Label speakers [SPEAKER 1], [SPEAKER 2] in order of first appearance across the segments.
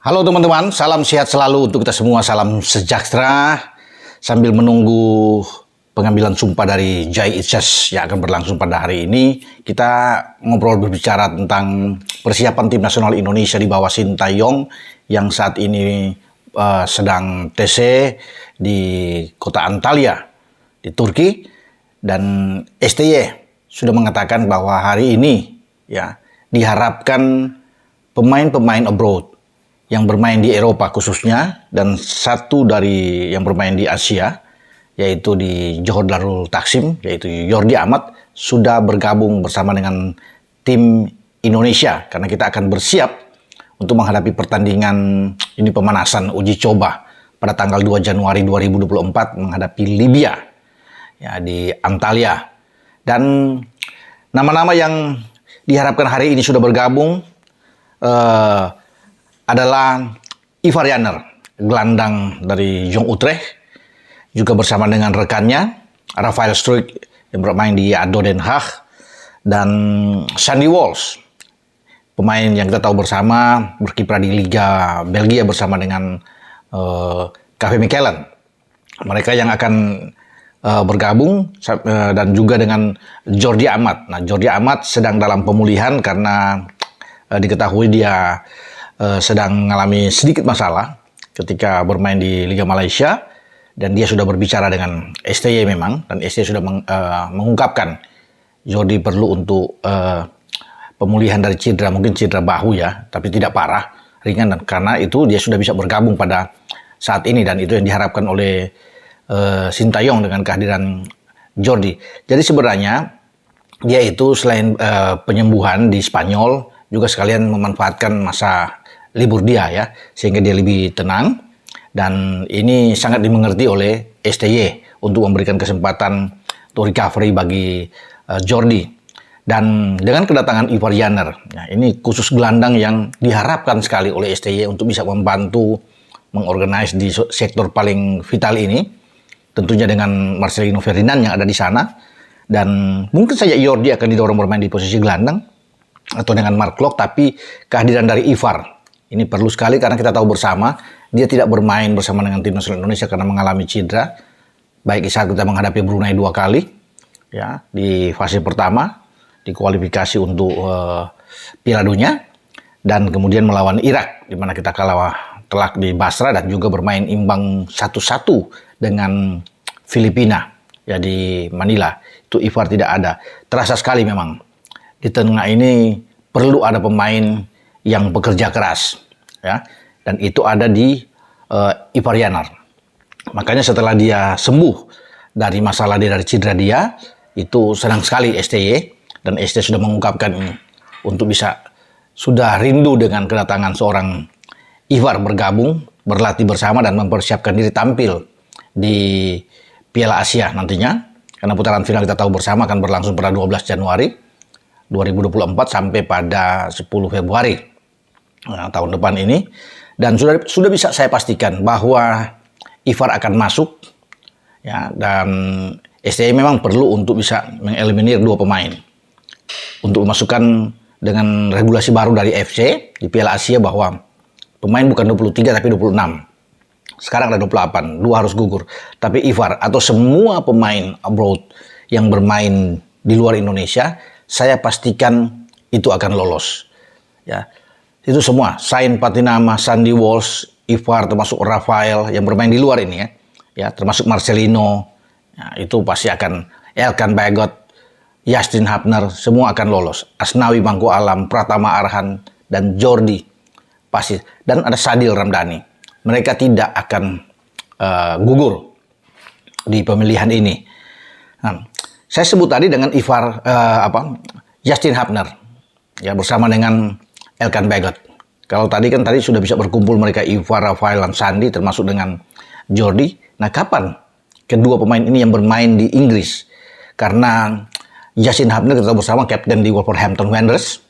[SPEAKER 1] Halo teman-teman, salam sehat selalu untuk kita semua, salam sejahtera. Sambil menunggu pengambilan sumpah dari Jai Itzes yang akan berlangsung pada hari ini, kita ngobrol berbicara tentang persiapan tim nasional Indonesia di bawah Sintayong yang saat ini sedang TC di kota Antalya di Turki, dan STY sudah mengatakan bahwa hari ini ya diharapkan pemain-pemain abroad yang bermain di Eropa khususnya, dan satu dari yang bermain di Asia, yaitu di Johor Darul Taksim, yaitu Jordi Amat, sudah bergabung bersama dengan tim Indonesia, karena kita akan bersiap untuk menghadapi pertandingan ini, pemanasan uji coba pada tanggal 2 Januari 2024 menghadapi Libya ya, di Antalya. Dan nama-nama yang diharapkan hari ini sudah bergabung adalah Ivar Yaner, gelandang dari Jong Utrecht, juga bersama dengan rekannya Rafael Struijk yang bermain di ADO Den Haag, dan Sandy Walsh, pemain yang kita tahu bersama berkiprah di Liga Belgia bersama dengan KV Mechelen. Mereka yang akan bergabung, dan juga dengan Jordi Amat. Nah, Jordi Amat sedang dalam pemulihan karena diketahui dia sedang mengalami sedikit masalah ketika bermain di Liga Malaysia, dan dia sudah berbicara dengan STY memang, dan STY sudah mengungkapkan Jordi perlu untuk pemulihan dari cedera, mungkin cedera bahu ya, tapi tidak parah, ringan, dan karena itu dia sudah bisa bergabung pada saat ini, dan itu yang diharapkan oleh Sintayong dengan kehadiran Jordi. Jadi sebenarnya dia itu selain penyembuhan di Spanyol, juga sekalian memanfaatkan masa libur dia ya, sehingga dia lebih tenang, dan ini sangat dimengerti oleh STY untuk memberikan kesempatan untuk recovery bagi Jordi. Dan dengan kedatangan Ivar Yaner, ya, ini khusus gelandang yang diharapkan sekali oleh STY untuk bisa membantu mengorganize di sektor paling vital ini, tentunya dengan Marcelino Ferdinand yang ada di sana, dan mungkin saja Jordi akan didorong bermain di posisi gelandang atau dengan Mark Klok, tapi kehadiran dari Ivar ini perlu sekali karena kita tahu bersama dia tidak bermain bersama dengan tim nasional Indonesia karena mengalami cedera, baik saat kita menghadapi Brunei 2 kali ya di fase pertama di kualifikasi untuk Piala Dunia, dan kemudian melawan Irak di mana kita kalah telak di Basra, dan juga bermain imbang 1-1 dengan Filipina ya di Manila. Itu Ivar tidak ada. Terasa sekali memang di tengah ini perlu ada pemain yang bekerja keras ya, dan itu ada di Ivar Yaner. Makanya setelah dia sembuh dari masalah dia, dari cedera dia, itu senang sekali STY, dan STY sudah mengungkapkan ini untuk bisa sudah rindu dengan kedatangan seorang Ivar bergabung, berlatih bersama, dan mempersiapkan diri tampil di Piala Asia nantinya, karena putaran final kita tahu bersama akan berlangsung pada 12 Januari 2024 sampai pada 10 Februari tahun depan ini. Dan sudah bisa saya pastikan bahwa Ivar akan masuk ya, dan STY memang perlu untuk bisa mengeliminir 2 pemain untuk memasukkan dengan regulasi baru dari FC di Piala Asia bahwa pemain bukan 23 tapi 26. Sekarang ada 28, 2 harus gugur. Tapi Ivar atau semua pemain abroad yang bermain di luar Indonesia, saya pastikan itu akan lolos. Ya, itu semua. Sain Patinama, Sandy Walsh, Ivar, termasuk Rafael yang bermain di luar ini ya, termasuk Marcelino, ya, itu pasti akan, Elkan Bagot, Justin Hapner, semua akan lolos. Asnawi Mangku Alam, Pratama Arhan, dan Jordi pasti. Dan ada Sadil Ramdhani. Mereka tidak akan gugur di pemilihan ini. Nah, saya sebut tadi dengan Ivar Justin Hapner ya, bersama dengan Elkan Bagot. Kalau tadi sudah bisa berkumpul mereka Ivar, Rafael, dan Sandy, termasuk dengan Jordi. Nah, kapan kedua pemain ini yang bermain di Inggris? Karena Justin Hapner kita bersama kapten di Wolverhampton Wanderers,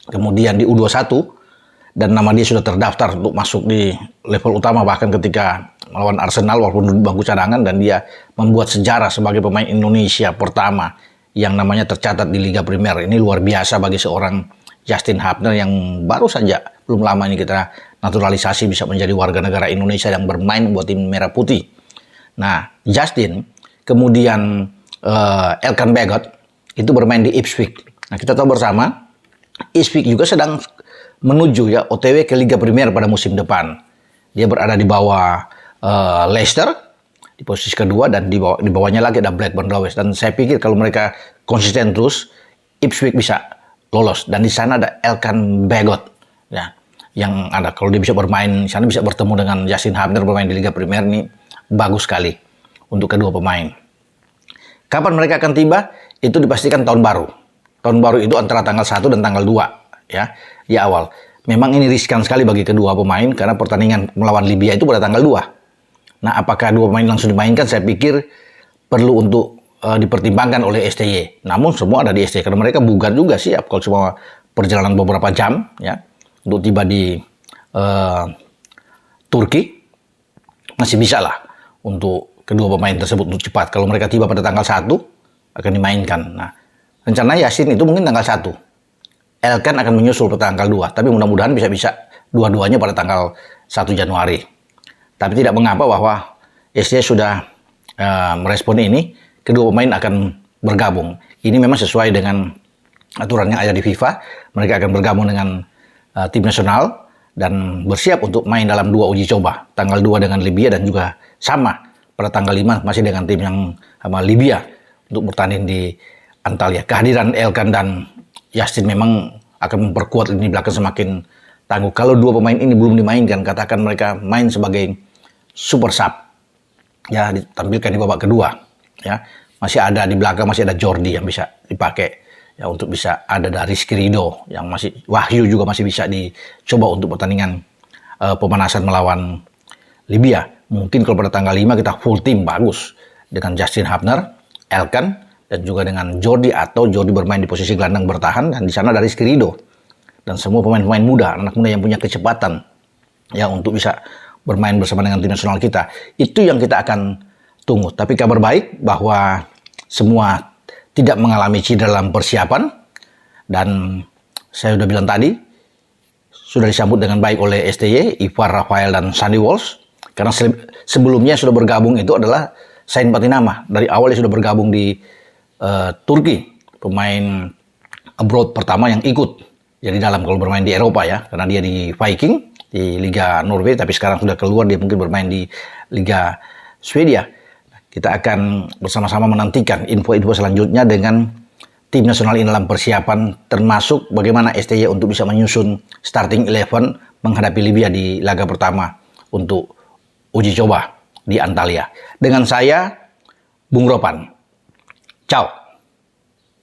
[SPEAKER 1] kemudian di U21, dan nama dia sudah terdaftar untuk masuk di level utama bahkan ketika melawan Arsenal walaupun duduk bangku cadangan, dan dia membuat sejarah sebagai pemain Indonesia pertama yang namanya tercatat di Liga Primer. Ini luar biasa bagi seorang Justin Hapner yang baru saja belum lama ini kita naturalisasi bisa menjadi warga negara Indonesia yang bermain buat tim Merah Putih. Nah, Justin, kemudian Elkan Bagot itu bermain di Ipswich. Nah, kita tahu bersama, Ipswich juga sedang menuju ya OTW ke Liga Premier pada musim depan. Dia berada di bawah Leicester di posisi kedua, dan di bawahnya lagi ada Blackburn Rovers. Dan saya pikir kalau mereka konsisten terus, Ipswich bisa lolos. Dan di sana ada Elkan Bagot ya, yang ada kalau dia bisa bermain di sana, bisa bertemu dengan Justin Hubner bermain di Liga Premier, ini bagus sekali untuk kedua pemain. Kapan mereka akan tiba? Itu dipastikan tahun baru. Tahun baru itu antara tanggal 1 dan tanggal 2 ya, di awal. Memang ini riskan sekali bagi kedua pemain karena pertandingan melawan Libya itu pada tanggal 2. Nah, apakah dua pemain langsung dimainkan? Saya pikir perlu untuk dipertimbangkan oleh STY. Namun semua ada di STY karena mereka bugar juga siap kalau cuma perjalanan beberapa jam ya untuk tiba di Turki, masih bisa lah untuk kedua pemain tersebut untuk cepat. Kalau mereka tiba pada tanggal 1 akan dimainkan. Nah, rencana Yasin itu mungkin tanggal 1. Elkan akan menyusul pada tanggal 2, tapi mudah-mudahan bisa dua-duanya pada tanggal 1 Januari. Tapi tidak mengapa bahwa STY sudah merespon ini, kedua pemain akan bergabung. Ini memang sesuai dengan aturan yang ada di FIFA. Mereka akan bergabung dengan tim nasional dan bersiap untuk main dalam 2 uji coba. Tanggal 2 dengan Libya dan juga sama pada tanggal 5 masih dengan tim yang sama Libya untuk bertanding di Antalya. Kehadiran Elkan dan Justin memang akan memperkuat lini belakang semakin tangguh. Kalau dua pemain ini belum dimainkan, katakan mereka main sebagai super sub ya, ditampilkan di babak kedua ya, masih ada di belakang, masih ada Jordi yang bisa dipakai ya, untuk bisa ada dari Skrido yang masih, Wahyu juga masih bisa dicoba untuk pertandingan pemanasan melawan Libya. Mungkin kalau pada tanggal 5 kita full tim bagus dengan Justin Hubner, Elkan, dan juga dengan Jordi, atau Jordi bermain di posisi gelandang bertahan, dan di sana dari Skrido. Dan semua pemain-pemain muda, anak muda yang punya kecepatan ya untuk bisa bermain bersama dengan tim nasional kita. Itu yang kita akan tunggu. Tapi kabar baik bahwa semua tidak mengalami cedera dalam persiapan, dan saya sudah bilang tadi sudah disambut dengan baik oleh STY, Ivar, Rafael, dan Sandy Walsh. Karena sebelumnya sudah bergabung itu adalah Sain Patinama. Dari awal dia sudah bergabung di Turki, pemain abroad pertama yang ikut jadi dalam kalau bermain di Eropa ya, karena dia di Viking di Liga Norway, tapi sekarang sudah keluar, dia mungkin bermain di Liga Swedia. Kita akan bersama-sama menantikan info-info selanjutnya dengan tim nasional ini dalam persiapan, termasuk bagaimana STY untuk bisa menyusun starting 11 menghadapi Libya di laga pertama untuk uji coba di Antalya. Dengan saya, Bung Ropan. Ciao.